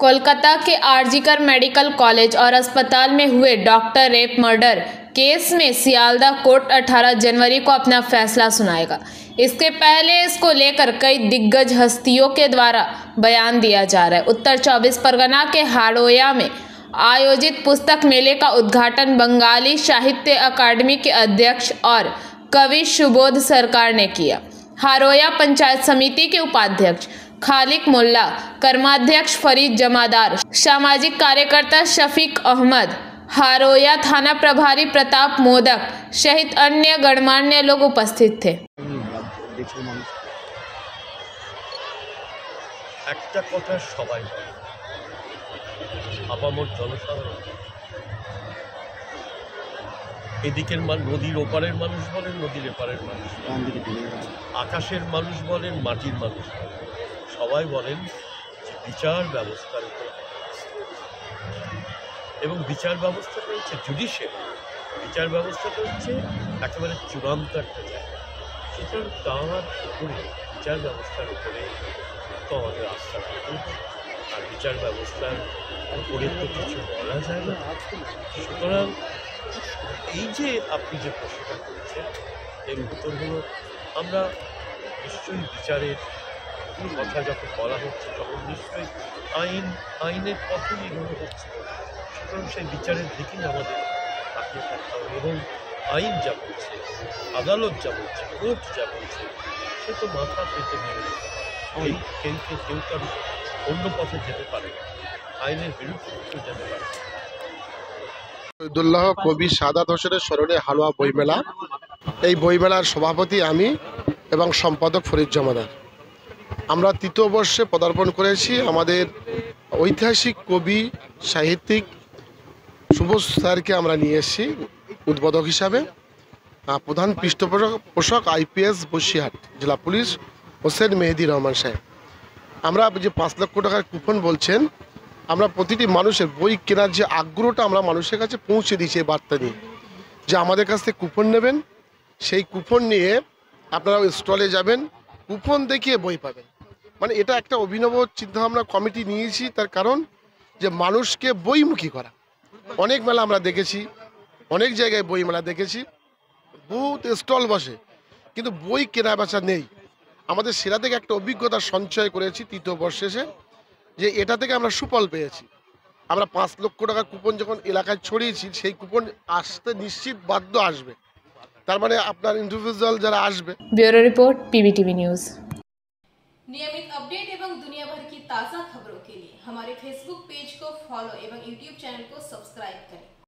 कोलकाता के RG Kar medical college और अस्पताल में हुए डॉक्टर रेप मर्डर केस में सियालदह कोर्ट 18 जनवरी को अपना फैसला सुनाएगा। इसके पहले इसको लेकर कई दिग्गज हस्तियों के द्वारा बयान दिया जा रहा है। उत्तर 24 परगना के हाड़ोया में आयोजित पुस्तक मेले का उद्घाटन बंगाली साहित्य अकादमी के अध्यक्ष और कवि सुबोध सरकार ने किया। हाड़ोया पंचायत समिति के उपाध्यक्ष खालिक मुल्ला, कर्माध्यक्ष फरीद जमादार, सामाजिक कार्यकर्ता शफीक अहमद, हाड़ोया थाना प्रभारी प्रताप मोदक सहित अन्य गणमान्य लोग उपस्थित थे। একটা কথা সবাই বলে, আপামর জনসাধারণ এদিকের নদীর ওপারের মানুষ বলেন, নদীর এপারের মানুষ, আকাশের মানুষ বলেন, মাটির মানুষ বলেন, সবাই বলেন যে বিচার ব্যবস্থার উপর এবং বিচার ব্যবস্থাটা হচ্ছে জুডিশিয়ারি, বিচার ব্যবস্থাটা হচ্ছে একেবারে চূড়ান্ত একটা জায়গা। সুতরাং তার উপরে বিচার ব্যবস্থার উপরে তো আমাদের আস্থা থাকবে, আর বিচার ব্যবস্থার উপরে তো কিছু বলা যায় না। সুতরাং এই যে আপনি যে প্রশ্নটা করেছেন এর উত্তরগুলো আমরা নিশ্চয়ই বিচারের কথা যখন বলা হচ্ছে তখন নিশ্চয়ই আইনের পথেই এগুলো হচ্ছে। সুতরাং সেই বিচারের দিকেই আমাদের তাকিয়ে থাকতে হবে এবং আইন যা বলছে, আদালত যা বলছে, কোর্ট যা বলছে সে তো মাথা পেতে মেনে কেউ তার অন্য পথে যেতে পারে না, আইনের বিরুদ্ধে কেউ যেতে পারে না। শহীদুল্লাহ কবি সাদাত হোসেনের স্মরণে হালুয়া বইমেলা, এই বইমেলার সভাপতি আমি এবং সম্পাদক ফরিদ জমাদার। আমরা তৃতীয় বর্ষে পদার্পণ করেছি। আমাদের ঐতিহাসিক কবি সাহিত্যিক সুবোধ স্যারকে আমরা নিয়ে এসেছি উদ্বোধক হিসাবে। প্রধান পৃষ্ঠপোষক আইপিএস বসিরহাট জেলা পুলিশ হোসেন মেহেদি রহমান সাহেব। আমরা যে 5 লক্ষ টাকার কুপন বলছেন, আমরা প্রতিটি মানুষের বই কেনার যে আগ্রহটা আমরা মানুষের কাছে পৌঁছে দিয়েছি এই বার্তা নিয়ে যে আমাদের কাছ থেকে কুপন নেবেন, সেই কুপন নিয়ে আপনারা ওই স্টলে যাবেন, কুপন দেখিয়ে বই পাবেন। মানে এটা একটা অভিনব চিন্তাভাবনা কমিটি নিয়েছি, তার কারণ যে মানুষকে বইমুখী করা। অনেক মেলা আমরা দেখেছি, অনেক জায়গায় বই মেলা দেখেছি, বহুত স্টল বসে কিন্তু বই কেনা বেচা নেই। আমাদের সেরা থেকে একটা অভিজ্ঞতা সঞ্চয় করেছি তৃতীয় বর্ষে এসে, যে এটা থেকে আমরা সুফল পেয়েছি। আমরা 5 লক্ষ টাকার কুপন যখন এলাকায় ছড়িয়েছি, সেই কুপন আসতে নিশ্চিত বাধ্য আসবে। তার মানে আপনার ইন্ডিভিজুয়াল যারা আসবে। Bureau report PVTV news. नियमित अपडेट एवं दुनिया भर की ताज़ा खबरों के लिए हमारे फेसबुक पेज को फॉलो एवं यूट्यूब चैनल को सब्सक्राइब करें।